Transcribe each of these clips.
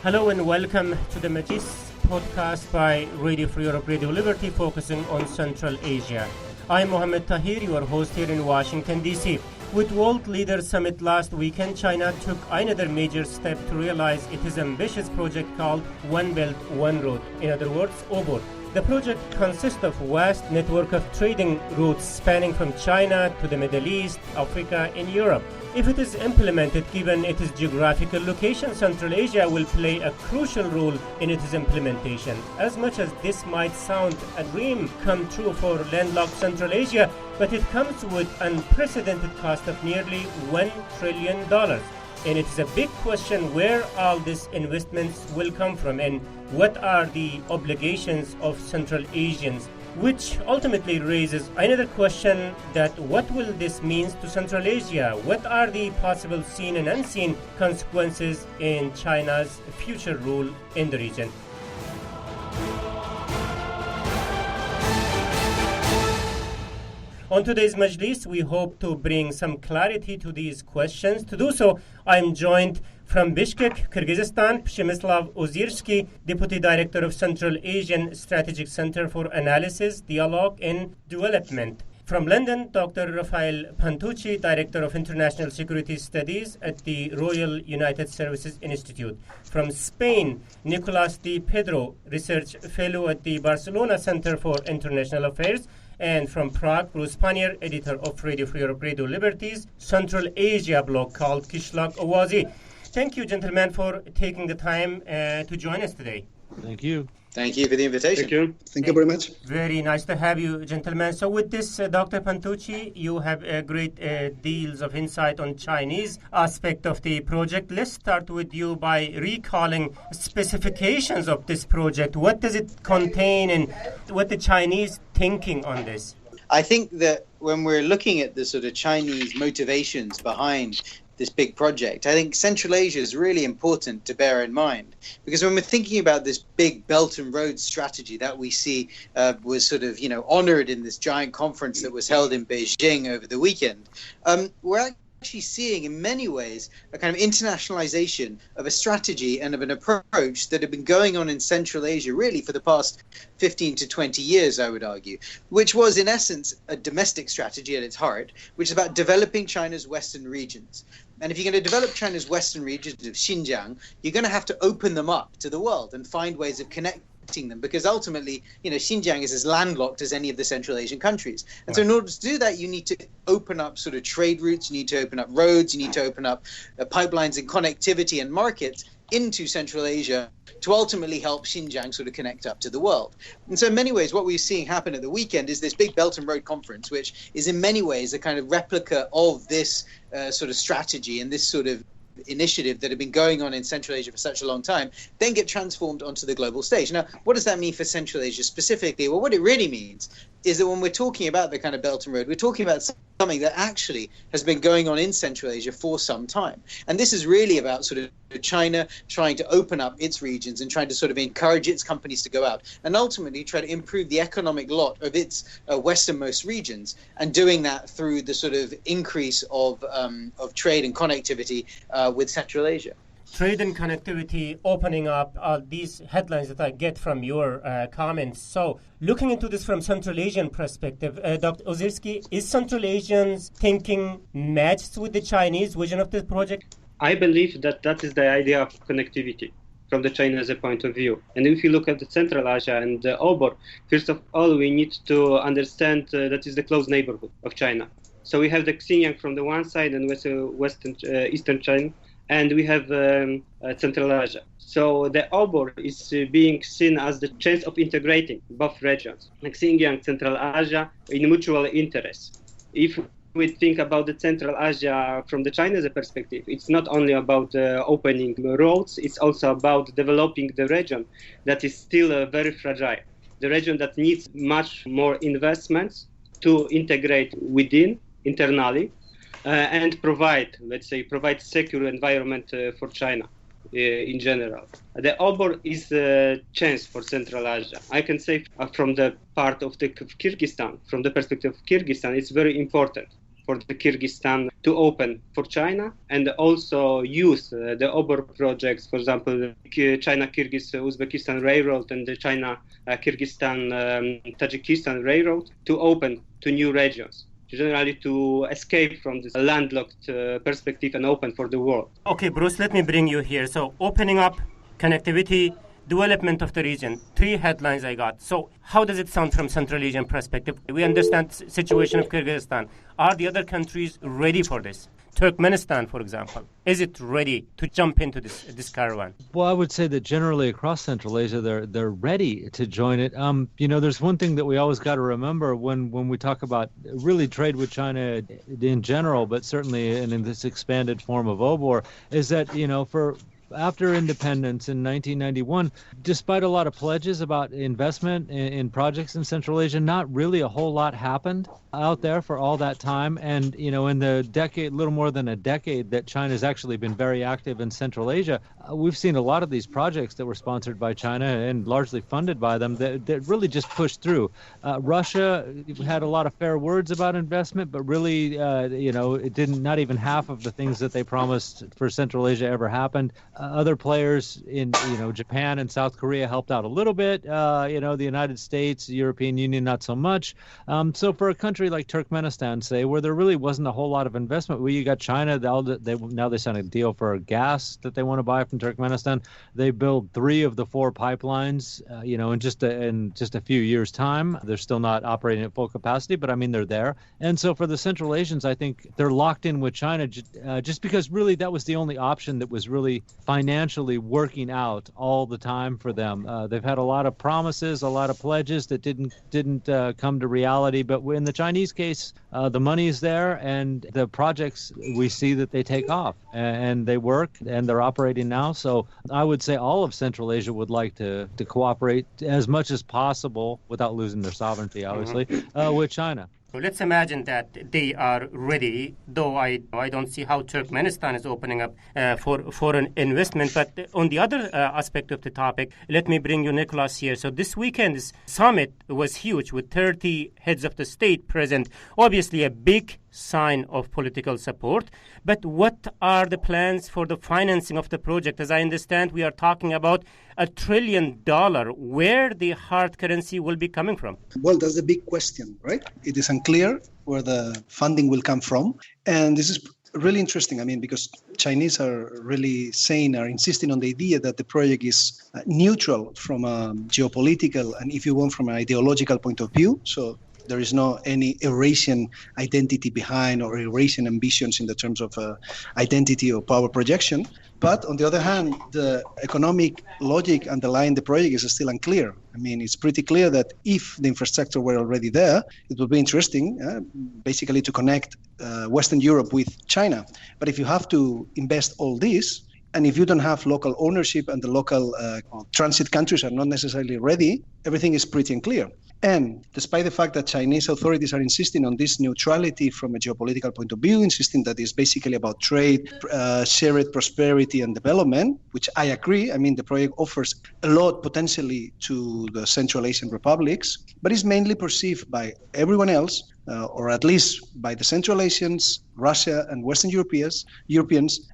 Hello and welcome to the Majis podcast by Radio Free Europe, Radio Liberty, focusing on Central Asia. I'm Mohammed Tahir, your host here in Washington, D.C. With World Leaders Summit last weekend, China took another major step to realize its ambitious project called One Belt, One Road, in other words, OBOR. The project consists of a vast network of trading routes spanning from China to the Middle East, Africa, and Europe. If it is implemented, given its geographical location, Central Asia will play a crucial role in its implementation. As much as this might sound a dream come true for landlocked Central Asia, but it comes with unprecedented cost of nearly $1 trillion. And it is a big question where all these investments will come from and what are the obligations of Central Asians, which ultimately raises another question that what will this mean to Central Asia? What are the possible seen and unseen consequences in China's future role in the region? On today's Majlis, we hope to bring some clarity to these questions. To do so, I'm joined from Bishkek, Kyrgyzstan, Przemysław Ozirski, Deputy Director of Central Asian Strategic Center for Analysis, Dialogue and Development. From London, Dr. Rafael Pantucci, Director of International Security Studies at the Royal United Services Institute. From Spain, Nicolas de Pedro, Research Fellow at the Barcelona Center for International Affairs. And from Prague, Bruce Pannier, editor of Radio Free Europe, Radio Liberty's Central Asia blog called Kishlak Owazi. Thank you, gentlemen, for taking the time to join us today. Thank you. Thank you for the invitation. Thank you. Thank you very much. Very nice to have you, gentlemen. So with this, Dr. Pantucci, you have great deals of insight on Chinese aspect of the project. Let's start with you by recalling specifications of this project. What does it contain and what the Chinese thinking on this? I think that when we're looking at the sort of Chinese motivations behind this big project, I think Central Asia is really important to bear in mind, because when we're thinking about this big Belt and Road strategy that we see was sort of, honored in this giant conference that was held in Beijing over the weekend, we're actually seeing in many ways a kind of internationalization of a strategy and of an approach that had been going on in Central Asia really for the past 15 to 20 years, I would argue, which was in essence a domestic strategy at its heart, which is about developing China's western regions. And if you're going to develop China's western regions of Xinjiang, you're going to have to open them up to the world and find ways of connecting them, because ultimately, Xinjiang is as landlocked as any of the Central Asian countries. And so in order to do that, you need to open up sort of trade routes, you need to open up roads, you need to open up pipelines and connectivity and markets into Central Asia to ultimately help Xinjiang sort of connect up to the world. And so in many ways, what we're seeing happen at the weekend is this big Belt and Road Conference, which is in many ways a kind of replica of this sort of strategy and this sort of initiative that had been going on in Central Asia for such a long time, then get transformed onto the global stage. Now, what does that mean for Central Asia specifically? Well, what it really means is that when we're talking about the kind of Belt and Road, we're talking about something that actually has been going on in Central Asia for some time. And this is really about sort of China trying to open up its regions and trying to sort of encourage its companies to go out and ultimately try to improve the economic lot of its westernmost regions, and doing that through the sort of increase of trade and connectivity with Central Asia. Trade and connectivity opening up these headlines that I get from your comments. So looking into this from Central Asian perspective, Dr. Ozirski, is Central Asians thinking matched with the Chinese vision of this project? I believe that is the idea of connectivity from the Chinese point of view. And if you look at the Central Asia and the OBOR, first of all, we need to understand that is the close neighborhood of China. So we have the Xinjiang from the one side and Eastern China, and we have Central Asia. So the OBOR is being seen as the chance of integrating both regions, like Xinjiang, Central Asia, in mutual interest. If we think about the Central Asia from the Chinese perspective, it's not only about opening roads, it's also about developing the region that is still very fragile, the region that needs much more investments to integrate within, internally, and provide secure environment for China in general. The OBOR is a chance for Central Asia. I can say from the part of Kyrgyzstan, from the perspective of Kyrgyzstan, it's very important for the Kyrgyzstan to open for China, and also use the OBOR projects, for example, the China-Kyrgyz-Uzbekistan Railroad and the China-Kyrgyzstan-Tajikistan Railroad to open to new regions, generally to escape from this landlocked perspective and open for the world. Okay, Bruce, let me bring you here. So opening up, connectivity, development of the region, 3 headlines I got. So how does it sound from Central Asian perspective? We understand the situation of Kyrgyzstan. Are the other countries ready for this? Turkmenistan, for example, is it ready to jump into this caravan? Well, I would say that generally across Central Asia, they're ready to join it. There's one thing that we always got to remember when we talk about really trade with China in general, but certainly in this expanded form of OBOR, is that, after independence in 1991, despite a lot of pledges about investment in projects in Central Asia, not really a whole lot happened out there for all that time. And, in the little more than a decade that China's actually been very active in Central Asia, we've seen a lot of these projects that were sponsored by China and largely funded by them that really just pushed through. Russia had a lot of fair words about investment, but really, it didn't, not even half of the things that they promised for Central Asia ever happened. Other players in, Japan and South Korea helped out a little bit. The United States, the European Union, not so much. So for a country like Turkmenistan, say, where there really wasn't a whole lot of investment, you got China. Now they signed a deal for gas that they want to buy from Turkmenistan. They built 3 of the 4 pipelines, in just a few years' time. They're still not operating at full capacity, but they're there. And so for the Central Asians, I think they're locked in with China just because really that was the only option that was really financially working out all the time for them. They've had a lot of promises, a lot of pledges that didn't come to reality. But in the Chinese case, the money is there, and the projects, we see that they take off and they work and they're operating now. So I would say all of Central Asia would like to cooperate as much as possible without losing their sovereignty, obviously, with China. Let's imagine that they are ready, though I don't see how Turkmenistan is opening up for foreign investment. But on the other aspect of the topic, let me bring you Nicholas here. So this weekend's summit was huge with 30 heads of the state present. Obviously a big sign of political support. But what are the plans for the financing of the project? As I understand, we are talking about $1 trillion. Where the hard currency will be coming from? Well, that's the big question, right? It is unclear where the funding will come from. And this is really interesting, because Chinese are insisting on the idea that the project is neutral from a geopolitical and, if you want, from an ideological point of view. So there is no any Eurasian identity behind or Eurasian ambitions in the terms of identity or power projection. But on the other hand, the economic logic underlying the project is still unclear. It's pretty clear that if the infrastructure were already there, it would be interesting, basically to connect Western Europe with China. But if you have to invest all this, and if you don't have local ownership and the local transit countries are not necessarily ready, everything is pretty unclear. And despite the fact that Chinese authorities are insisting on this neutrality from a geopolitical point of view, insisting that it's basically about trade, shared prosperity and development, which I agree. The project offers a lot potentially to the Central Asian republics, but is mainly perceived by everyone else, or at least by the Central Asians, Russia and Western Europeans,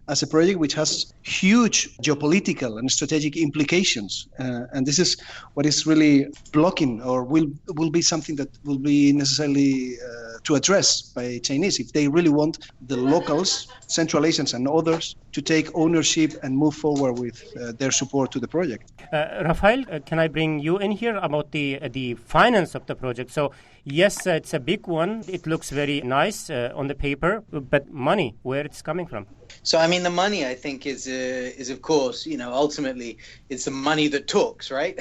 as a project which has huge geopolitical and strategic implications. And this is what is really blocking, or will be something that will be necessarily to address by Chinese if they really want the locals, Central Asians and others, to take ownership and move forward with their support to the project. Rafael, can I bring you in here about the finance of the project? So yes, it's a big one. It looks very nice on the paper, but money, where it's coming from? So, the money, I think, is of course, ultimately, it's the money that talks, right?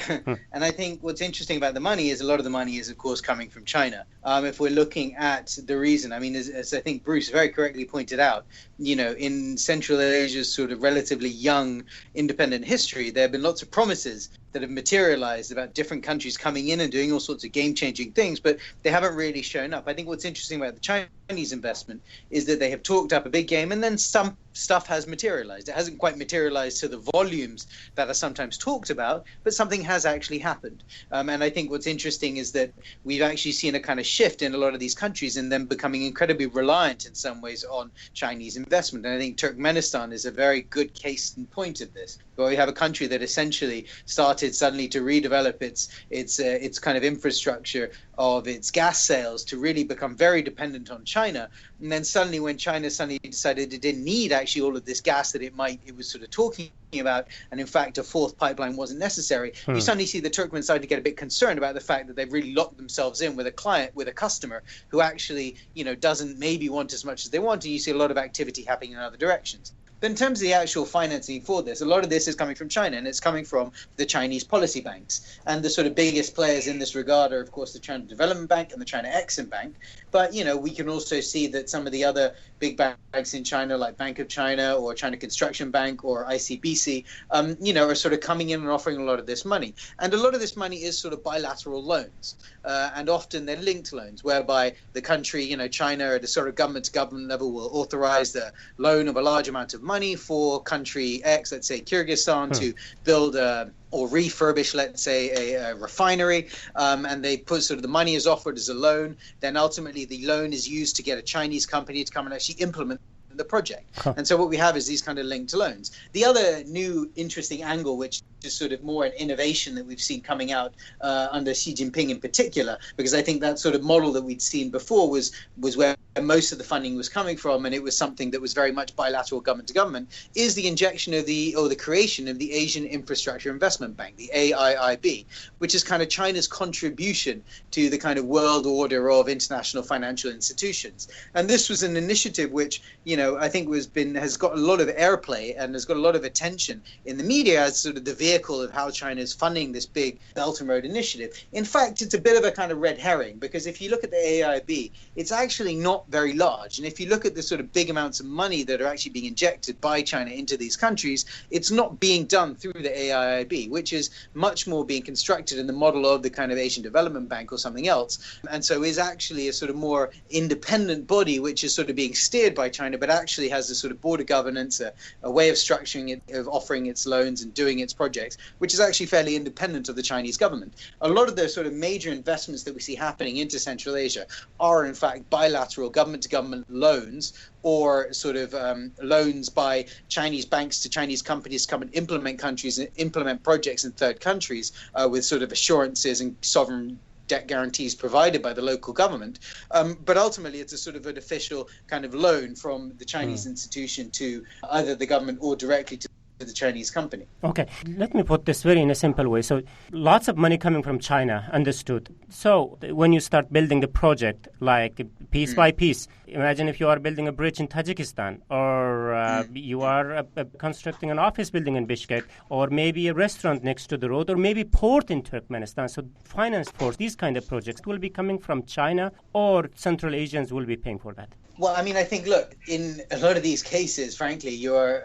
And I think what's interesting about the money is a lot of the money is, of course, coming from China. If we're looking at the reason, as I think Bruce very correctly pointed out, in Central Asia's sort of relatively young independent history, there have been lots of promises that have materialized about different countries coming in and doing all sorts of game-changing things, but they haven't really shown up. I think what's interesting about the Chinese investment is that they have talked up a big game, and then some stuff has materialized. It hasn't quite materialized to the volumes that are sometimes talked about, but something has actually happened. And I think what's interesting is that we've actually seen a kind of shift in a lot of these countries and them becoming incredibly reliant in some ways on Chinese investment. And I think Turkmenistan is a very good case in point of this, where we have a country that essentially started suddenly to redevelop its kind of infrastructure of its gas sales to really become very dependent on China. And then suddenly when China suddenly decided it didn't need actually all of this gas that it was sort of talking about, and in fact a fourth pipeline wasn't necessary, you suddenly see the Turkmen starting to get a bit concerned about the fact that they've really locked themselves in with a customer who actually, doesn't maybe want as much as they want, and you see a lot of activity happening in other directions. But in terms of the actual financing for this, a lot of this is coming from China, and it's coming from the Chinese policy banks. And the sort of biggest players in this regard are, of course, the China Development Bank and the China Exim Bank. But, we can also see that some of the other big banks in China, like Bank of China or China Construction Bank or ICBC, are sort of coming in and offering a lot of this money. And a lot of this money is sort of bilateral loans. And often they're linked loans, whereby the country, China at a sort of government-to-government level will authorize the loan of a large amount of money for country X, let's say Kyrgyzstan, to build or refurbish, let's say, a refinery, and they put sort of the money is offered as a loan. Then ultimately the loan is used to get a Chinese company to come and actually implement the project. And so what we have is these kind of linked loans. The other new interesting angle, which is sort of more an innovation that we've seen coming out under Xi Jinping in particular, because I think that sort of model that we'd seen before was where most of the funding was coming from, and it was something that was very much bilateral government to government, is the injection of the creation of the Asian Infrastructure Investment Bank, the AIIB, which is kind of China's contribution to the kind of world order of international financial institutions. And this was an initiative which, I think has got a lot of airplay and has got a lot of attention in the media as sort of the vehicle of how China is funding this big Belt and Road initiative. In fact, it's a bit of a kind of red herring, because if you look at the AIIB, it's actually not very large. And if you look at the sort of big amounts of money that are actually being injected by China into these countries, it's not being done through the AIIB, which is much more being constructed in the model of the kind of Asian Development Bank or something else. And so is actually a sort of more independent body, which is sort of being steered by China, but actually has a sort of border governance, a way of structuring it, of offering its loans and doing its projects, which is actually fairly independent of the Chinese government. A lot of the sort of major investments that we see happening into Central Asia are in fact bilateral government-to-government loans, or sort of loans by Chinese banks to Chinese companies to come and implement projects in third countries with sort of assurances and sovereign debt guarantees provided by the local government. But ultimately, it's a sort of an official kind of loan from the Chinese institution to either the government or directly to the Chinese company. Okay, let me put this very in a simple way. So lots of money coming from China, understood. So when you start building the project, like piece by piece, imagine if you are building a bridge in Tajikistan, or you are constructing an office building in Bishkek, or maybe a restaurant next to the road, or maybe port in Turkmenistan. So finance for these kind of projects will be coming from China, or Central Asians will be paying for that. Well, I mean, I think, look, in a lot of these cases, frankly, you're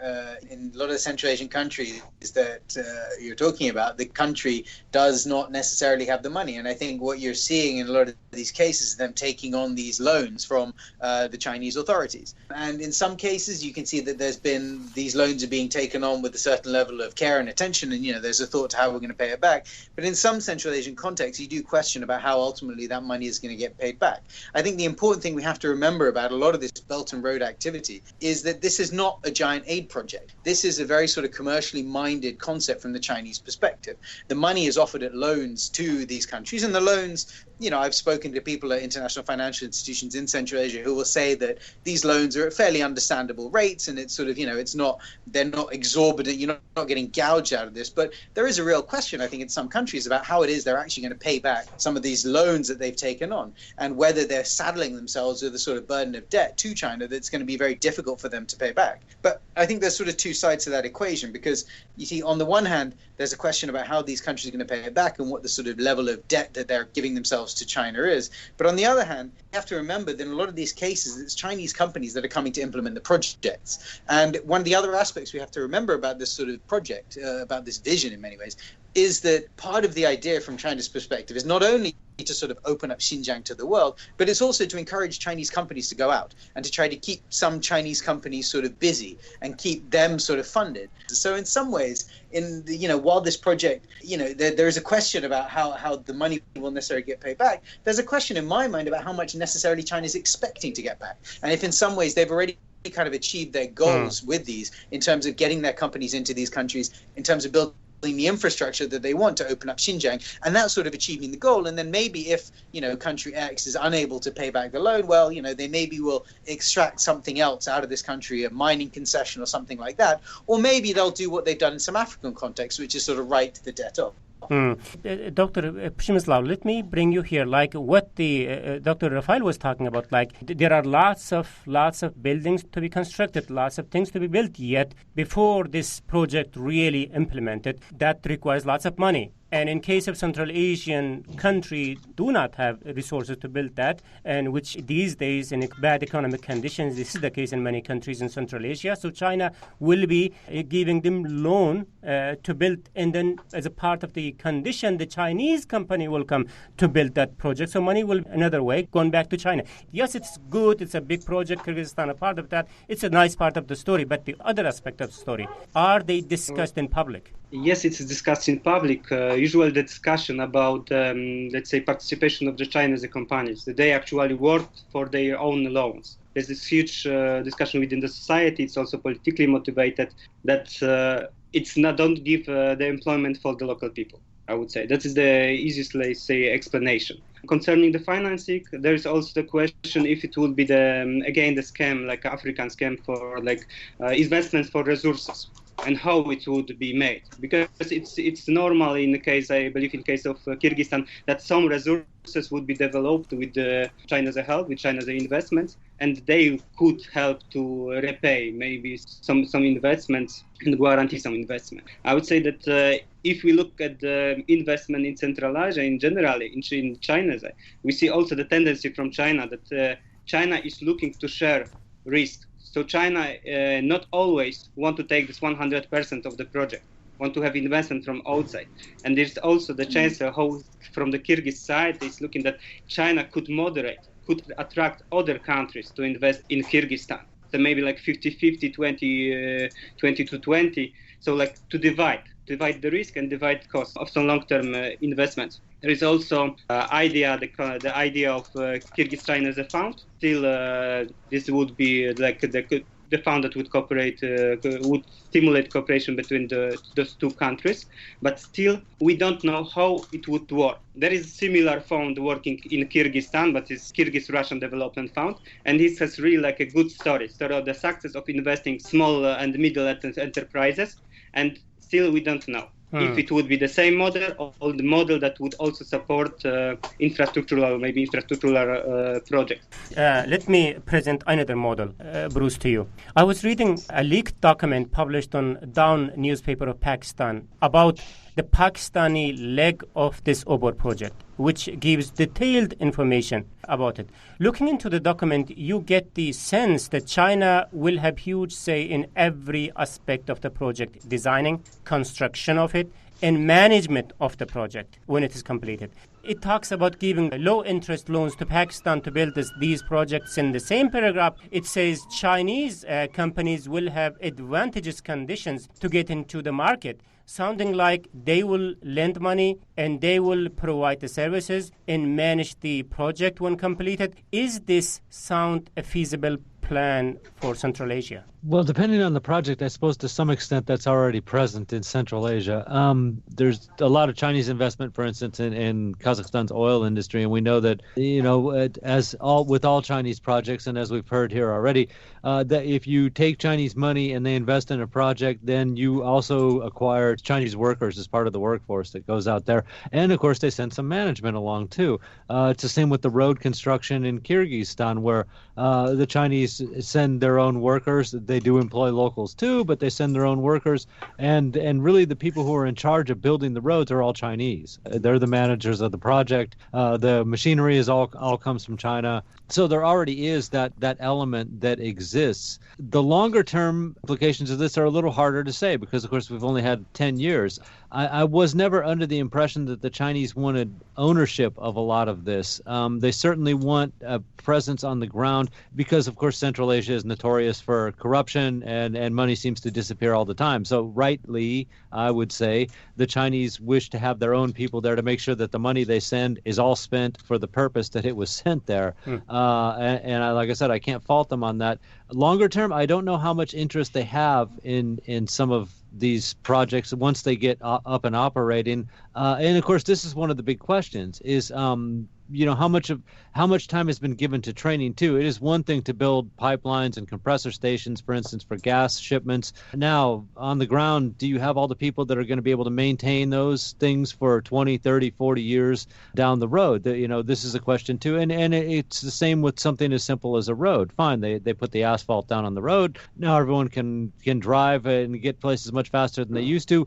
in a lot of the Central Asian countries that you're talking about, the country does not necessarily have the money. And I think what you're seeing in a lot of these cases is them taking on these loans from the Chinese authorities. And in some cases, you can see that these loans are being taken on with a certain level of care and attention. And, there's a thought to how we're going to pay it back. But in some Central Asian contexts, you do question about how ultimately that money is going to get paid back. I think the important thing we have to remember about a lot of this Belt and Road activity is that this is not a giant aid project. This is a very sort of commercially minded concept from the Chinese perspective. The money is offered at loans to these countries, and the loans, I've spoken to people at international financial institutions in Central Asia who will say that these loans are at fairly understandable rates, and it's sort of, they're not exorbitant, you're not getting gouged out of this. But there is a real question, I think, in some countries about how it is they're actually going to pay back some of these loans that they've taken on, and whether they're saddling themselves with a sort of burden of debt to China that's going to be very difficult for them to pay back. But I think there's sort of two sides to that equation, because you see, on the one hand, there's a question about how these countries are going to pay it back and what the sort of level of debt that they're giving themselves to China is. But on the other hand, you have to remember that in a lot of these cases, it's Chinese companies that are coming to implement the projects. And one of the other aspects we have to remember about this sort of project, about this vision in many ways, is that part of the idea from China's perspective is not only to sort of open up Xinjiang to the world, but it's also to encourage Chinese companies to go out and to try to keep some Chinese companies sort of busy and keep them sort of funded. So in some ways, while this project, there is a question about how the money will necessarily get paid back, there's a question in my mind about how much necessarily China is expecting to get back. And if in some ways they've already kind of achieved their goals with these in terms of getting their companies into these countries, in terms of building the infrastructure that they want to open up Xinjiang, and that's sort of achieving the goal. And then maybe if country X is unable to pay back the loan, well, they maybe will extract something else out of this country, a mining concession or something like that, or maybe they'll do what they've done in some African contexts, which is sort of write the debt off. Dr. Przemysław, let me bring you here, like what the Dr. Rafael was talking about. Like there are lots of buildings to be constructed, lots of things to be built yet before this project really implemented. That requires lots of money. And in case of Central Asian country do not have resources to build that, and which these days in bad economic conditions, this is the case in many countries in Central Asia. So China will be giving them loan to build, and then as a part of the condition, the Chinese company will come to build that project. So money will another way going back to China. Yes, it's good. It's a big project. Kyrgyzstan a part of that. It's a nice part of the story. But the other aspect of the story, are they discussed in public? Yes, it's discussed in public. Usually the discussion about, let's say, participation of the Chinese companies. They actually worked for their own loans. There's this huge discussion within the society. It's also politically motivated that it's not, don't give the employment for the local people, I would say. That is the easiest, let's say, explanation. Concerning the financing, there is also the question if it would be the scam, like African scam for investments for resources, and how it would be made, because it's normal in the case, I believe, in case of Kyrgyzstan, that some resources would be developed with China's help, with China's investments, and they could help to repay maybe some investments and guarantee some investment. I would say that if we look at the investment in Central Asia in general, in China, we see also the tendency from China that China is looking to share risk. So China not always want to take this 100% of the project, want to have investment from outside. And there's also the chance how from the Kyrgyz side is looking that China could could attract other countries to invest in Kyrgyzstan. So maybe like 50-50, 20-20. So like to divide the risk and divide cost of some long-term investments. There is also the idea of Kyrgyz China as a fund. Still, this would be like the fund that would cooperate, would stimulate cooperation between those two countries. But still, we don't know how it would work. There is a similar fund working in Kyrgyzstan, but it's Kyrgyz-Russian Development Fund, and this has really like a good story of the success of investing small and middle enterprises, and still we don't know. If it would be the same model or the model that would also support infrastructural projects. Let me present another model, Bruce, to you. I was reading a leaked document published on Dawn newspaper of Pakistan about the Pakistani leg of this OBOR project, which gives detailed information about it. Looking into the document, you get the sense that China will have huge say in every aspect of the project, designing, construction of it, and management of the project when it is completed. It talks about giving low-interest loans to Pakistan to build these projects. In the same paragraph, it says Chinese companies will have advantageous conditions to get into the market, sounding like they will lend money and they will provide the services and manage the project when completed. Is this sound a feasible plan for Central Asia? Well, depending on the project, I suppose to some extent that's already present in Central Asia. There's a lot of Chinese investment, for instance, in Kazakhstan's oil industry, and we know that, with all Chinese projects, and as we've heard here already, that if you take Chinese money and they invest in a project, then you also acquire Chinese workers as part of the workforce that goes out there. And, of course, they send some management along, too. It's the same with the road construction in Kyrgyzstan, where the Chinese send their own workers. They do employ locals too, but they send their own workers, and really the people who are in charge of building the roads are all Chinese. They're the managers of the project. The machinery is all comes from China. So there already is that element that exists. The longer term implications of this are a little harder to say because, of course, we've only had 10 years. I was never under the impression that the Chinese wanted ownership of a lot of this. They certainly want a presence on the ground because, of course, Central Asia is notorious for corruption and money seems to disappear all the time. So rightly, I would say, the Chinese wish to have their own people there to make sure that the money they send is all spent for the purpose that it was sent there. Like I said, I can't fault them on that. Longer term, I don't know how much interest they have in some of these projects once they get up and operating. And of course, this is one of the big questions: is how much time has been given to training too. It is one thing to build pipelines and compressor stations, for instance, for gas shipments. Now, on the ground, do you have all the people that are going to be able to maintain those things for 20, 30, 40 years down the road? This is a question too. And it's the same with something as simple as a road. Fine, they put the asphalt down on the road. Now everyone can drive and get places much faster than they used to.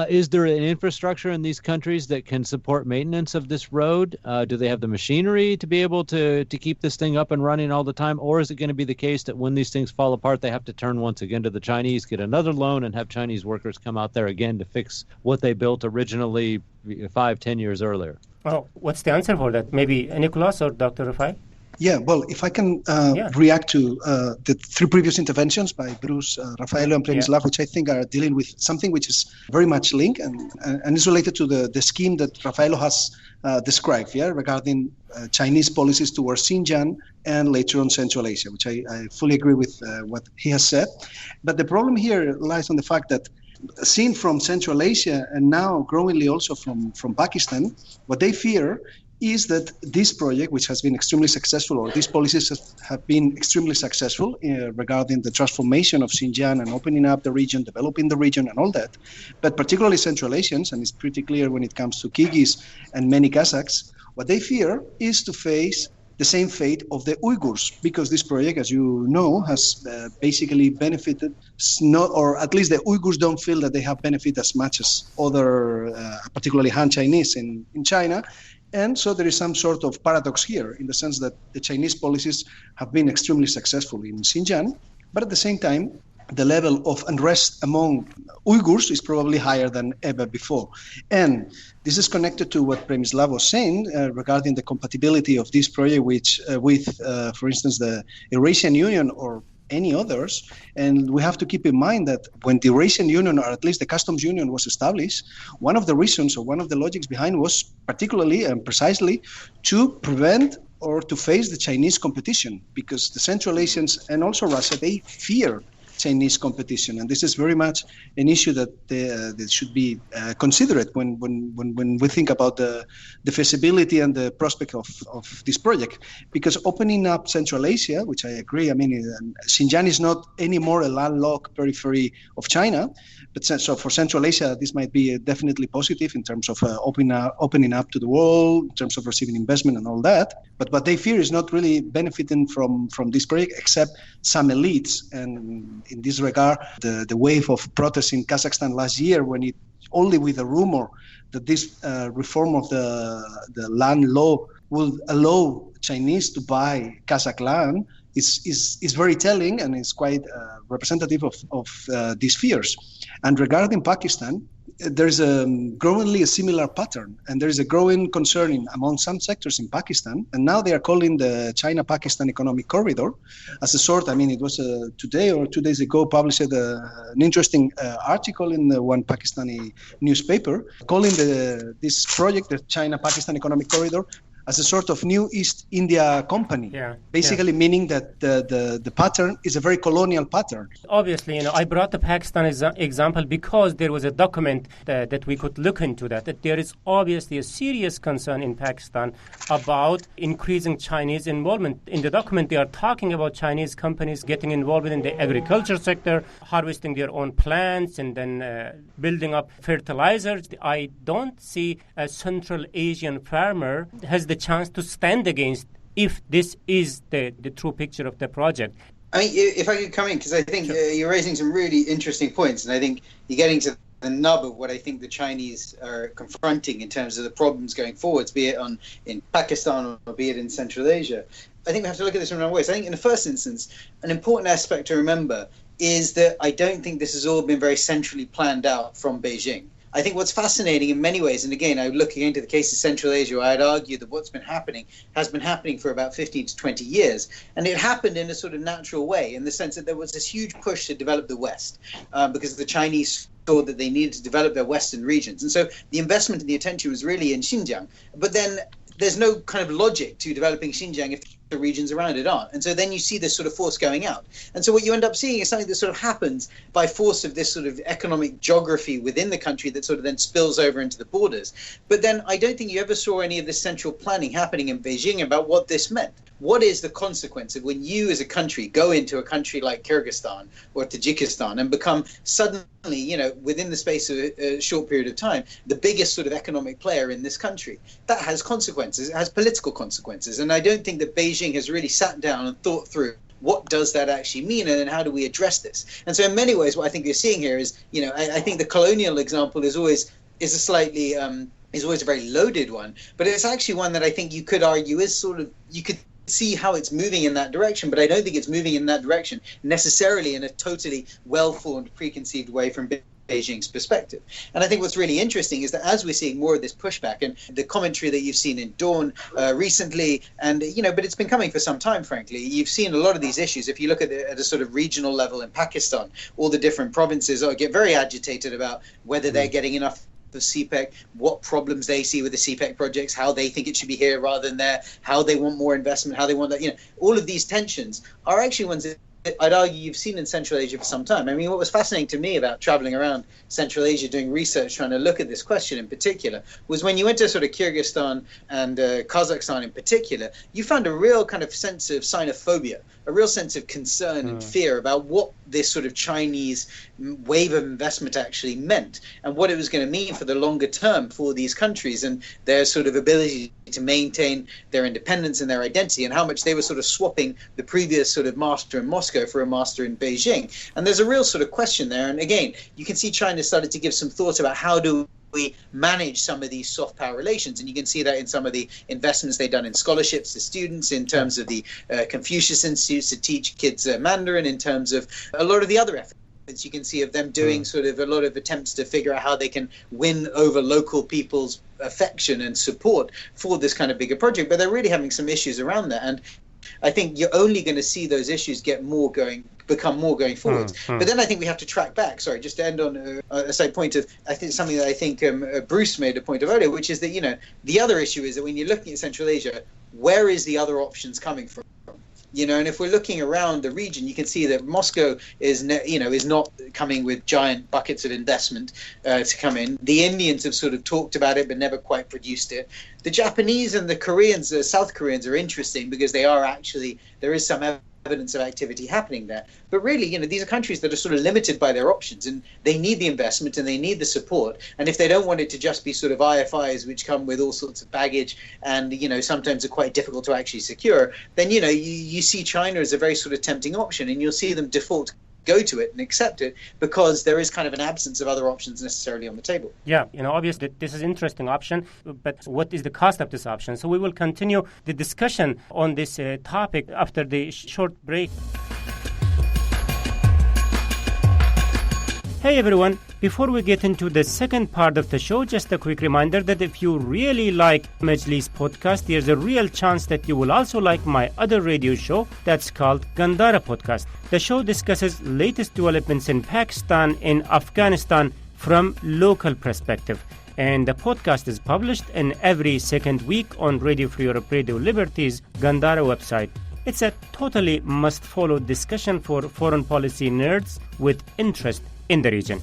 Is there an infrastructure in these countries that can support maintenance of this road? Do they have the machinery to be able to keep this thing up and running all the time? Or is it going to be the case that when these things fall apart, they have to turn once again to the Chinese, get another loan, and have Chinese workers come out there again to fix what they built originally 5-10 years earlier? Oh, what's the answer for that? Maybe Nicholas or Dr. Rafai? Yeah, well, if I can react to the three previous interventions by Bruce, Raffaello, and Przemysław, which I think are dealing with something which is very much linked and is related to the scheme that Raffaello has described, regarding Chinese policies towards Xinjiang and later on Central Asia, which I fully agree with what he has said. But the problem here lies on the fact that seen from Central Asia and now growingly also from Pakistan, what they fear is that this project, which has been extremely successful, or these policies have been extremely successful regarding the transformation of Xinjiang and opening up the region, developing the region and all that, but particularly Central Asians, and it's pretty clear when it comes to Kyrgyz and many Kazakhs, what they fear is to face the same fate of the Uyghurs, because this project, as you know, has basically benefited, or at least the Uyghurs don't feel that they have benefited as much as other, particularly Han Chinese in China. And so there is some sort of paradox here in the sense that the Chinese policies have been extremely successful in Xinjiang, but at the same time, the level of unrest among Uyghurs is probably higher than ever before. And this is connected to what Przemysław was saying regarding the compatibility of this project with, for instance, the Eurasian Union or any others. And we have to keep in mind that when the Eurasian Union, or at least the customs union, was established, one of the reasons or one of the logics behind was particularly and precisely to prevent or to face the Chinese competition, because the Central Asians and also Russia, they fear Chinese competition, and this is very much an issue that should be considered when we think about the feasibility and the prospect of this project. Because opening up Central Asia, which I agree, I mean, Xinjiang is not anymore a landlocked periphery of China, but so for Central Asia, this might be definitely positive in terms of opening up to the world, in terms of receiving investment and all that. But what they fear is not really benefiting from this project, except some elites. And in this regard, the wave of protests in Kazakhstan last year, when it only with a rumor that this reform of the land law will allow Chinese to buy Kazakh land, is very telling and is quite representative of these fears. And regarding Pakistan, there's growingly a similar pattern, and there is a growing concern among some sectors in Pakistan, and now they are calling the China-Pakistan Economic Corridor as a sort, I mean, it was today or 2 days ago published an interesting article in one Pakistani newspaper calling this project, the China-Pakistan Economic Corridor, as a sort of new East India company, basically meaning that the pattern is a very colonial pattern. Obviously, I brought the Pakistan example because there was a document that we could look into that there is obviously a serious concern in Pakistan about increasing Chinese involvement. In the document, they are talking about Chinese companies getting involved in the agriculture sector, harvesting their own plants, and then building up fertilizers. I don't see a Central Asian farmer has the chance to stand against if this is the true picture of the project. I mean, if I could come in, because I think you're raising some really interesting points, and I think you're getting to the nub of what I think the Chinese are confronting in terms of the problems going forwards, be it in Pakistan or be it in Central Asia. I think we have to look at this in another way. So I think in the first instance, an important aspect to remember is that I don't think this has all been very centrally planned out from Beijing. I think what's fascinating in many ways, and again, I look into the case of Central Asia, I'd argue that what's been happening has been happening for about 15 to 20 years. And it happened in a sort of natural way, in the sense that there was this huge push to develop the West, because the Chinese thought that they needed to develop their Western regions. And so the investment and the attention was really in Xinjiang. But then there's no kind of logic to developing Xinjiang if the regions around it aren't. And so then you see this sort of force going out. And so what you end up seeing is something that sort of happens by force of this sort of economic geography within the country that sort of then spills over into the borders. But then I don't think you ever saw any of this central planning happening in Beijing about what this meant. What is the consequence of when you as a country go into a country like Kyrgyzstan or Tajikistan and become suddenly, within the space of a short period of time, the biggest sort of economic player in this country? That has consequences. It has political consequences. And I don't think that Beijing has really sat down and thought through what does that actually mean, and then how do we address this? And so in many ways, what I think you're seeing here is, I think the colonial example is always a very loaded one, but it's actually one that I think you could argue is sort of, you could see how it's moving in that direction, but I don't think it's moving in that direction necessarily in a totally well-formed, preconceived way from Beijing's perspective. And I think what's really interesting is that as we're seeing more of this pushback and the commentary that you've seen in Dawn recently, and but it's been coming for some time, frankly, you've seen a lot of these issues. If you look at a sort of regional level in Pakistan, all the different provinces get very agitated about whether they're getting enough the CPEC, what problems they see with the CPEC projects, how they think it should be here rather than there, how they want more investment, how they want that. All of these tensions are actually ones that I'd argue you've seen in Central Asia for some time. I mean, what was fascinating to me about traveling around Central Asia doing research, trying to look at this question in particular, was when you went to sort of Kyrgyzstan and Kazakhstan in particular, you found a real kind of sense of xenophobia, a real sense of concern and fear about what this sort of Chinese wave of investment actually meant and what it was going to mean for the longer term for these countries and their sort of ability to maintain their independence and their identity, and how much they were sort of swapping the previous sort of master in Moscow for a master in Beijing. And there's a real sort of question there. And again, you can see China started to give some thought about how do we manage some of these soft power relations. And you can see that in some of the investments they've done in scholarships to students, in terms of the Confucius Institutes to teach kids Mandarin, in terms of a lot of the other efforts. You can see of them doing sort of a lot of attempts to figure out how they can win over local people's affection and support for this kind of bigger project. But they're really having some issues around that. And I think you're only going to see those issues become more going forward. But then I think we have to track back. Sorry, just to end on a side point of, I think something that I think Bruce made a point of earlier, which is that, the other issue is that when you're looking at Central Asia, where is the other options coming from? And if we're looking around the region, you can see that Moscow is not coming with giant buckets of investment to come in. The Indians have sort of talked about it, but never quite produced it. The Japanese and the Koreans, South Koreans, are interesting because there is some evidence of activity happening there. But really, these are countries that are sort of limited by their options, and they need the investment and they need the support. And if they don't want it to just be sort of IFIs, which come with all sorts of baggage and, sometimes are quite difficult to actually secure, then, you see China as a very sort of tempting option, and you'll see them default go to it and accept it because there is kind of an absence of other options necessarily on the table. Yeah, obviously this is an interesting option, but what is the cost of this option? So we will continue the discussion on this topic after the short break. Hey everyone, before we get into the second part of the show, just a quick reminder that if you really like Majlis podcast, there's a real chance that you will also like my other radio show that's called Gandhara Podcast. The show discusses latest developments in Pakistan and Afghanistan from local perspective. And the podcast is published in every second week on Radio Free Europe, Radio Liberty's Gandhara website. It's a totally must-follow discussion for foreign policy nerds with interest in the region.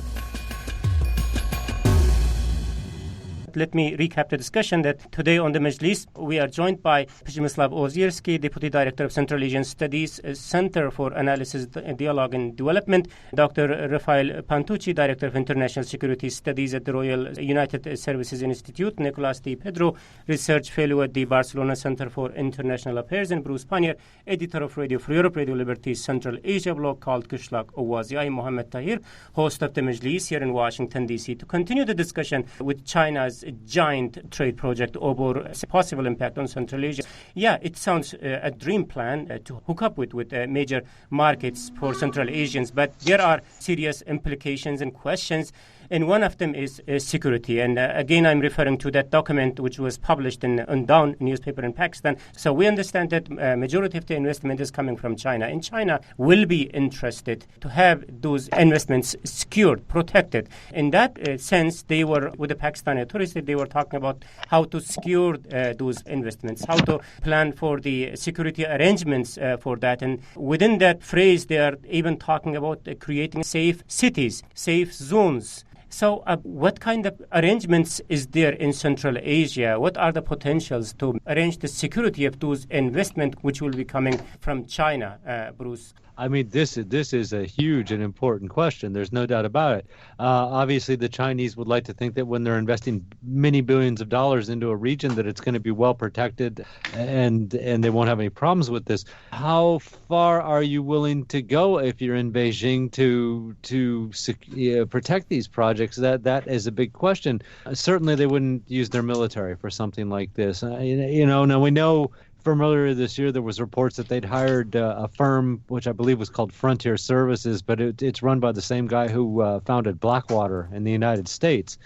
Let me recap the discussion that today on the Majlis, we are joined by Przemysław Ozierski, Deputy Director of Central Asian Studies, Center for Analysis, Dialogue and Development, Dr. Rafael Pantucci, Director of International Security Studies at the Royal United Services Institute, Nicolas Di Pedro, Research Fellow at the Barcelona Center for International Affairs, and Bruce Pannier, Editor of Radio Free Europe, Radio Liberty's Central Asia blog called Qishlaq Owazi. I'm Mohammed Tahir, host of the Majlis here in Washington, D.C. To continue the discussion with China's giant trade project, OBOR, possible impact on Central Asia. Yeah, it sounds a dream plan to hook up with major markets for Central Asians, but there are serious implications and questions and one of them is security. And again, I'm referring to that document which was published in Dawn newspaper in Pakistan. So we understand that majority of the investment is coming from China, and China will be interested to have those investments secured, protected. In that sense, they were, with the Pakistani authorities, they were talking about how to secure those investments, how to plan for the security arrangements for that. And within that phrase, they are even talking about creating safe cities, safe zones. So what kind of arrangements is there in Central Asia? What are the potentials to arrange the security of those investments which will be coming from China, Bruce? I mean, this is a huge and important question. There's no doubt about it. Obviously, the Chinese would like to think that when they're investing many billions of dollars into a region, that it's going to be well protected, and they won't have any problems with this. How far are you willing to go if you're in Beijing to protect these projects? That is a big question. Certainly, they wouldn't use their military for something like this. Now we know. From earlier this year, there was reports that they'd hired a firm, which I believe was called Frontier Services, but it's run by the same guy who founded Blackwater in the United States.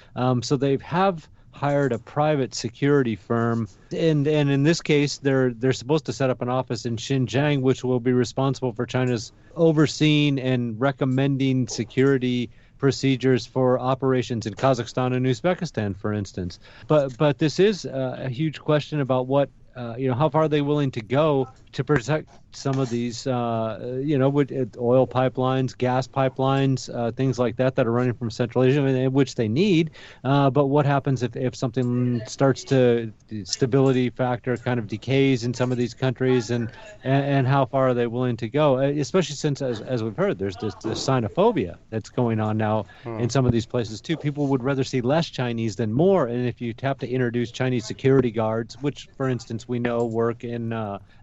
So they have hired a private security firm, and in this case, they're supposed to set up an office in Xinjiang, which will be responsible for China's overseeing and recommending security procedures for operations in Kazakhstan and Uzbekistan, for instance. But this is a huge question about what. How far are they willing to go to protect some of these, with oil pipelines, gas pipelines, things like that are running from Central Asia, which they need. But what happens if something starts to, the stability factor kind of decays in some of these countries, and how far are they willing to go? Especially since, as we've heard, there's this xenophobia that's going on now in some of these places too. People would rather see less Chinese than more, and if you have to introduce Chinese security guards, which, for instance, we know work in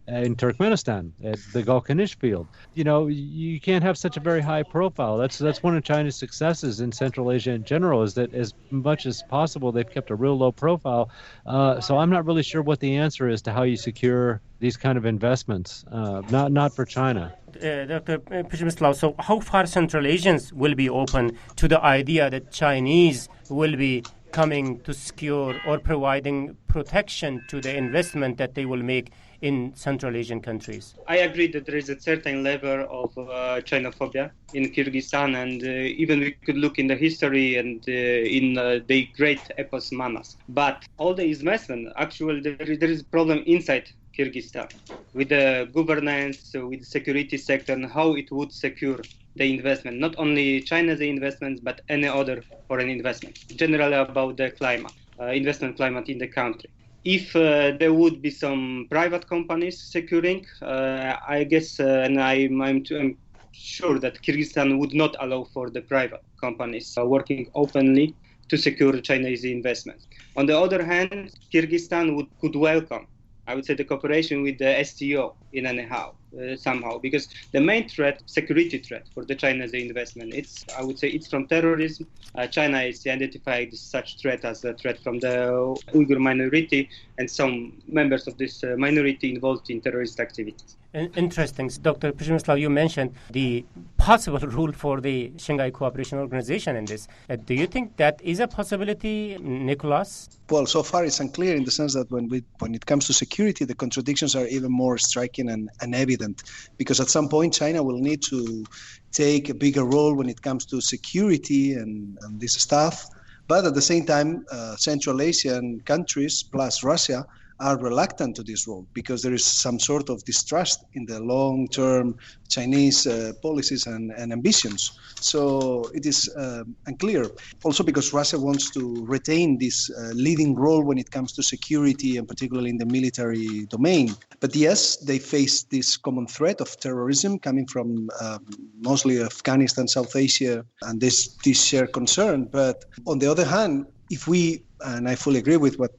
Turkmenistan at the Galkanish field. You can't have such a very high profile. That's one of China's successes in Central Asia in general, is that as much as possible they've kept a real low profile. So I'm not really sure what the answer is to how you secure these kind of investments, not for China. Dr. Przemysław, so how far Central Asians will be open to the idea that Chinese will be coming to secure or providing protection to the investment that they will make in Central Asian countries? I agree that there is a certain level of Chinophobia in Kyrgyzstan, and even we could look in the history and in the great epos Manas. But all the investment, actually, there is a problem inside Kyrgyzstan with the governance, with the security sector, and how it would secure the investment, not only China's investments, but any other foreign investment, generally about the climate, investment climate in the country. If there would be some private companies securing, I guess, and I'm sure that Kyrgyzstan would not allow for the private companies working openly to secure Chinese investments. On the other hand, Kyrgyzstan could welcome, I would say, the cooperation with the STO in anyhow, somehow, because the main threat, security threat for the Chinese investment, it's from terrorism. China is identified such threat as a threat from the Uyghur minority and some members of this minority involved in terrorist activities. Interesting. Dr. Przemysław, you mentioned the possible role for the Shanghai Cooperation Organization in this. Do you think that is a possibility, Nicholas? Well, so far it's unclear in the sense that when it comes to security, the contradictions are even more striking and evident, because at some point China will need to take a bigger role when it comes to security and this stuff. But at the same time, Central Asian countries plus Russia are reluctant to this role because there is some sort of distrust in the long-term Chinese policies and ambitions. So it is unclear. Also because Russia wants to retain this leading role when it comes to security and particularly in the military domain. But yes, they face this common threat of terrorism coming from mostly Afghanistan, South Asia, and this shared concern. But on the other hand, and I fully agree with what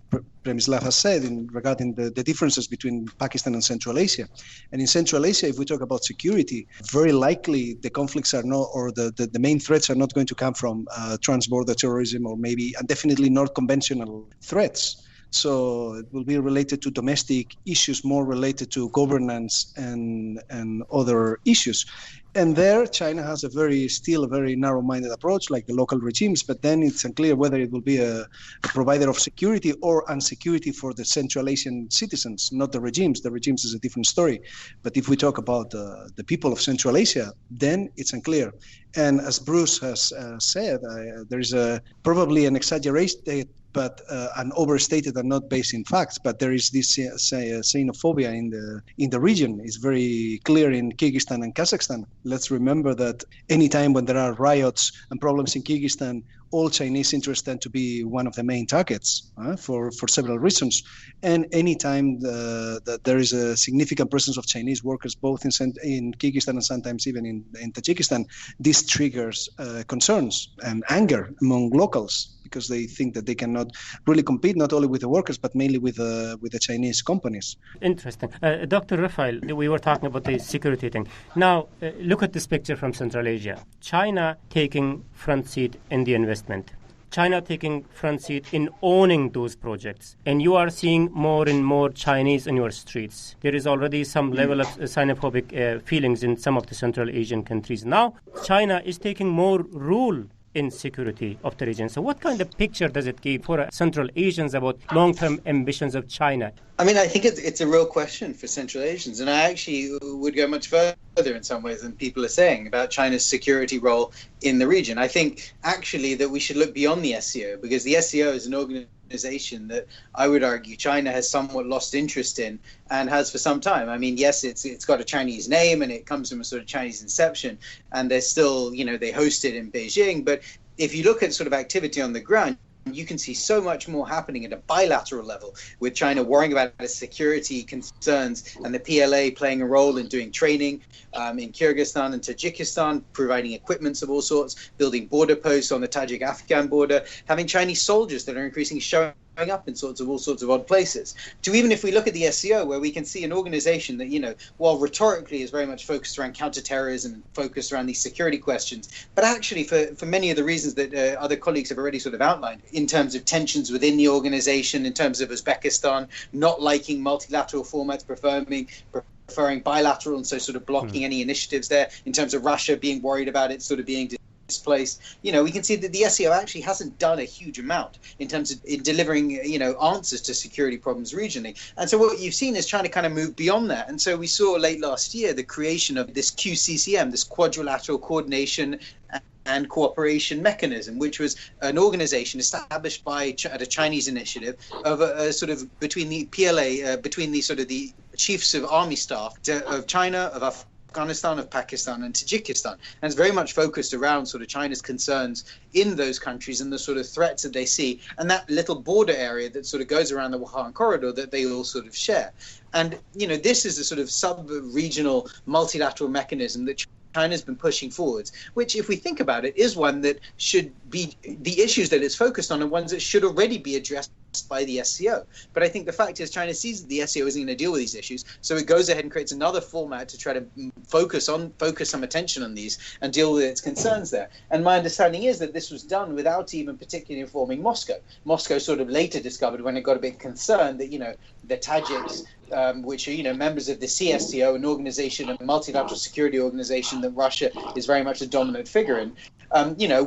Przemysław has said regarding the differences between Pakistan and Central Asia. And in Central Asia, if we talk about security, very likely the conflicts are not, or the main threats are not going to come from transborder terrorism or maybe, and definitely not conventional threats. So it will be related to domestic issues, more related to governance and other issues. And there, China has still a very narrow-minded approach, like the local regimes, but then it's unclear whether it will be a provider of security or unsecurity for the Central Asian citizens, not the regimes. The regimes is a different story. But if we talk about the people of Central Asia, then it's unclear. And as Bruce has said, there is probably an exaggeration, but an overstated and not based in facts. But there is this xenophobia in the region. It's very clear in Kyrgyzstan and Kazakhstan. Let's remember that any time when there are riots and problems in Kyrgyzstan, all Chinese interests tend to be one of the main targets for several reasons. And anytime that there is a significant presence of Chinese workers, both in Kyrgyzstan and sometimes even in Tajikistan, this triggers concerns and anger among locals, because they think that they cannot really compete not only with the workers but mainly with the Chinese companies. Interesting. Dr. Rafael, we were talking about the security thing. Now, look at this picture from Central Asia. China taking front seat in the investment. China taking front seat in owning those projects. And you are seeing more and more Chinese in your streets. There is already some level of xenophobic feelings in some of the Central Asian countries. Now, China is taking more rule in security of the region. So what kind of picture does it give for Central Asians about long-term ambitions of China? I mean, I think it's a real question for Central Asians, and I actually would go much further in some ways than people are saying about China's security role in the region. I think actually that we should look beyond the SCO, because the SCO is an organization that I would argue China has somewhat lost interest in and has for some time. I mean, yes, it's got a Chinese name and it comes from a sort of Chinese inception, and they're still, they host it in Beijing. But if you look at sort of activity on the ground, you can see so much more happening at a bilateral level, with China worrying about its security concerns and the PLA playing a role in doing training in Kyrgyzstan and Tajikistan, providing equipments of all sorts, building border posts on the Tajik-Afghan border, having Chinese soldiers that are increasingly showing up in all sorts of odd places. To even if we look at the SCO, where we can see an organization that, while rhetorically is very much focused around counterterrorism and focused around these security questions, but actually for many of the reasons that other colleagues have already sort of outlined, in terms of tensions within the organization, in terms of Uzbekistan not liking multilateral formats, preferring bilateral, and so sort of blocking any initiatives there, in terms of Russia being worried about it sort of being displaced. We can see that the SCO actually hasn't done a huge amount in terms of delivering, answers to security problems regionally. And so what you've seen is China kind of move beyond that. And so we saw late last year the creation of this QCCM, this quadrilateral coordination and cooperation mechanism, which was an organization established at a Chinese initiative of a sort of between the PLA, between the sort of the chiefs of army staff of China, of Afghanistan, of Pakistan and Tajikistan, and it's very much focused around sort of China's concerns in those countries and the sort of threats that they see, and that little border area that sort of goes around the Wuhan corridor that they all sort of share. And this is a sort of sub-regional multilateral mechanism that China's been pushing forwards, which, if we think about it, is one that should be, the issues that it's focused on are ones that should already be addressed by the SCO. But I think the fact is China sees that the SCO isn't going to deal with these issues, so it goes ahead and creates another format to try to focus some attention on these and deal with its concerns there. And my understanding is that this was done without even particularly informing Moscow. Moscow sort of later discovered, when it got a bit concerned, that the Tajiks, which are members of the CSTO, an organization, a multilateral security organization that Russia is very much a dominant figure in,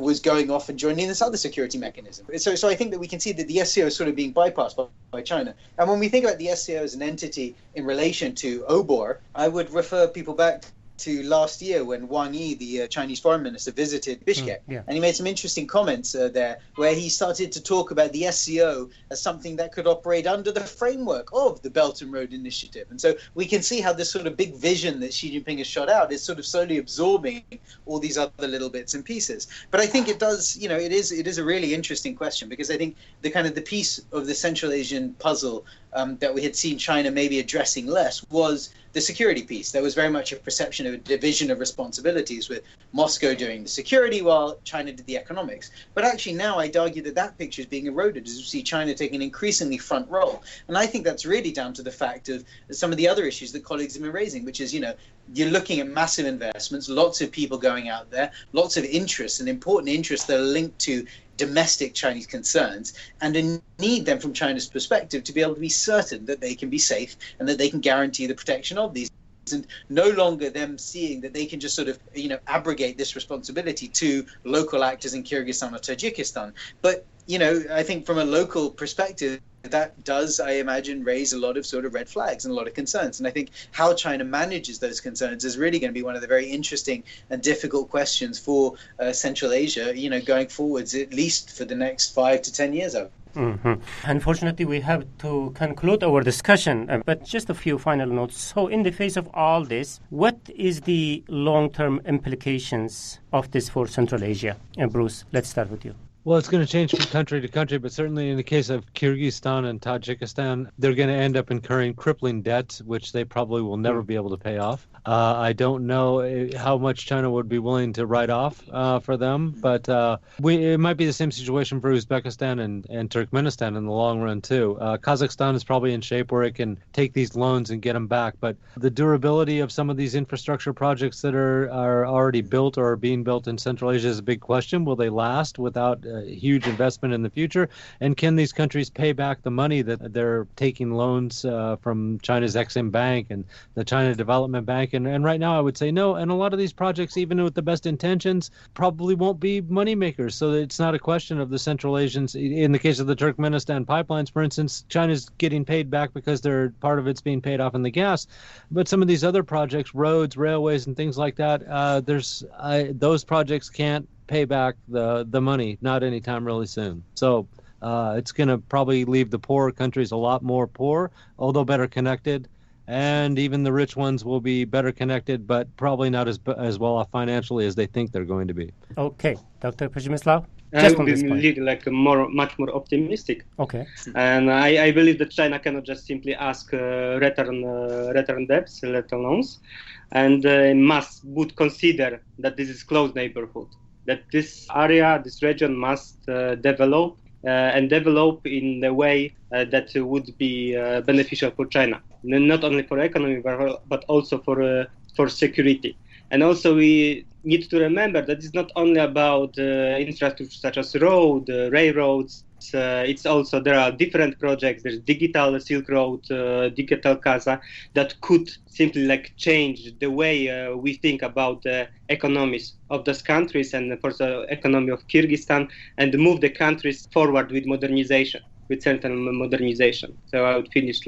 was going off and joining this other security mechanism. So I think that we can see that the SCO is sort of being bypassed by China. And when we think about the SCO as an entity in relation to OBOR, I would refer people back to last year when Wang Yi, the Chinese foreign minister, visited Bishkek. And he made some interesting comments there, where he started to talk about the SCO as something that could operate under the framework of the Belt and Road Initiative. And so we can see how this sort of big vision that Xi Jinping has shot out is sort of slowly absorbing all these other little bits and pieces. But I think it does, it is a really interesting question, because I think the piece of the Central Asian puzzle that we had seen China maybe addressing less was the security piece. There was very much a perception of a division of responsibilities, with Moscow doing the security while China did the economics. But actually now I'd argue that picture is being eroded as we see China taking an increasingly front role. And I think that's really down to the fact of some of the other issues that colleagues have been raising, which is, you're looking at massive investments, lots of people going out there, lots of interests and important interests that are linked to domestic Chinese concerns, and a need then from China's perspective to be able to be certain that they can be safe and that they can guarantee the protection of these and no longer them seeing that they can just sort of, abrogate this responsibility to local actors in Kyrgyzstan or Tajikistan. But, I think from a local perspective, that does, I imagine, raise a lot of sort of red flags and a lot of concerns. And I think how China manages those concerns is really going to be one of the very interesting and difficult questions for Central Asia, going forwards, at least for the next 5 to 10 years. Mm-hmm. Unfortunately, we have to conclude our discussion, but just a few final notes. So in the face of all this, what is the long-term implications of this for Central Asia? And Bruce, let's start with you. Well, it's going to change from country to country, but certainly in the case of Kyrgyzstan and Tajikistan, they're going to end up incurring crippling debt, which they probably will never be able to pay off. I don't know how much China would be willing to write off for them, but it might be the same situation for Uzbekistan and Turkmenistan in the long run, too. Kazakhstan is probably in shape where it can take these loans and get them back, but the durability of some of these infrastructure projects that are already built or are being built in Central Asia is a big question. Will they last without huge investment in the future? And can these countries pay back the money that they're taking loans from China's Exim Bank and the China Development Bank? And right now I would say no. And a lot of these projects, even with the best intentions, probably won't be money makers. So it's not a question of the Central Asians. In the case of the Turkmenistan pipelines, for instance, China's getting paid back because part of it's being paid off in the gas. But some of these other projects, roads, railways, and things like that, those projects can't pay back the money, not anytime really soon. So it's going to probably leave the poorer countries a lot more poor, although better connected. And even the rich ones will be better connected, but probably not as well off financially as they think they're going to be. Okay. Dr. Przemysław? I would be much more optimistic. Okay. And I believe that China cannot just simply ask return debts, let loans, and would consider that this is close neighborhood, that this area, this region must develop and develop in a way that would be beneficial for China, not only for economy but also for security. And also we need to remember that it's not only about infrastructure such as railroads. It's also, there are different projects. There's digital Silk Road, digital Kazakh, that could simply change the way we think about the economies of those countries and for the economy of Kyrgyzstan, and move the countries forward with modernization, with certain modernization. So I would finish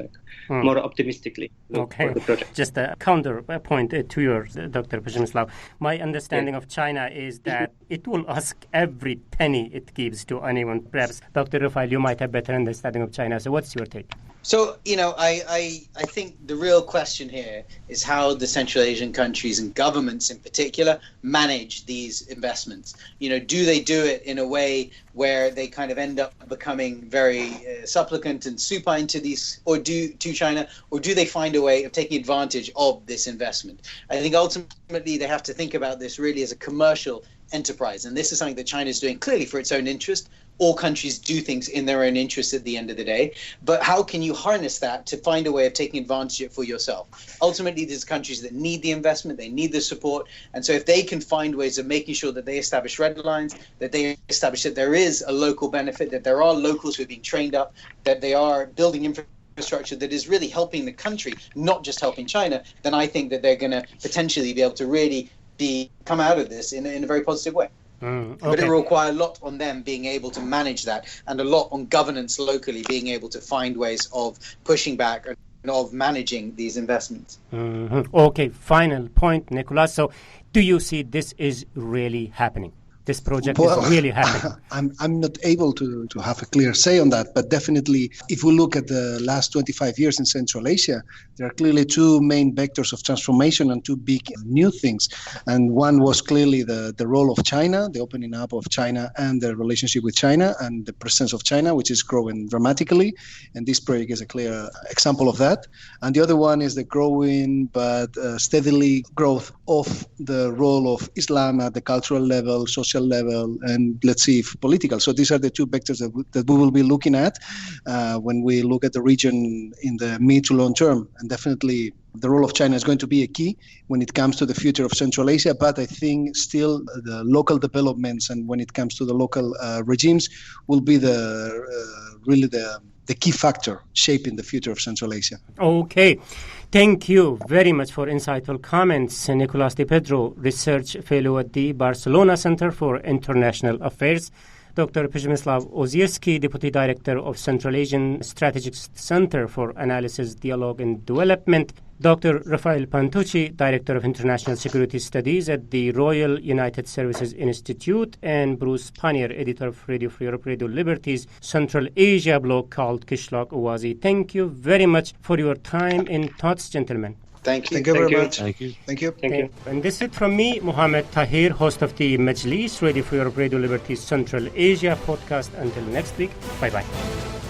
more optimistically for the project. Just a counterpoint to yours, Dr. Przemysław. My understanding of China is that it will ask every penny it gives to anyone. Perhaps, Dr. Rafael, you might have better understanding of China. So what's your take? So, I think the real question here is how the Central Asian countries and governments in particular manage these investments. Do they do it in a way where they kind of end up becoming very supplicant and supine to these, to China, or do they find a way of taking advantage of this investment? I think ultimately they have to think about this really as a commercial enterprise, and this is something that China is doing clearly for its own interest. All countries do things in their own interest at the end of the day, but how can you harness that to find a way of taking advantage of it for yourself? Ultimately, there's countries that need the investment, they need the support, and so if they can find ways of making sure that they establish red lines, that they establish that there is a local benefit, that there are locals who are being trained up, that they are building infrastructure that is really helping the country, not just helping China, then I think that they're going to potentially be able to really come out of this in a very positive way. Okay. But it will require a lot on them being able to manage that, and a lot on governance locally being able to find ways of pushing back and of managing these investments. Mm-hmm. Okay, final point, Nicolas. So do you see this is really happening? This project is really happening. I'm not able to have a clear say on that, but definitely if we look at the last 25 years in Central Asia, there are clearly two main vectors of transformation and two big new things. And one was clearly the role of China, the opening up of China and the relationship with China and the presence of China, which is growing dramatically. And this project is a clear example of that. And the other one is the growing but steadily growth of the role of Islam at the cultural level, social level, and let's see if political. So these are the two vectors that we will be looking at when we look at the region in the mid to long term. And definitely the role of China is going to be a key when it comes to the future of Central Asia. But I think still the local developments and when it comes to the local regimes will be really the the key factor shaping the future of Central Asia. Okay. Thank you very much for insightful comments. Nicolas De Pedro, Research Fellow at the Barcelona Center for International Affairs. Dr. Przemysław Ozierski, Deputy Director of Central Asian Strategic Center for Analysis, Dialogue and Development. Dr. Rafael Pantucci, Director of International Security Studies at the Royal United Services Institute, and Bruce Pannier, Editor of Radio Free Europe, Radio Liberty's Central Asia blog called Kishlock Owazi. Thank you very much for your time and thoughts, gentlemen. Thank you. Thank you very much. Thank you. Thank you. Thank you. And this is it from me, Mohammed Tahir, host of the Majlis, Radio Free Europe, Radio Liberty's Central Asia podcast. Until next week, bye-bye.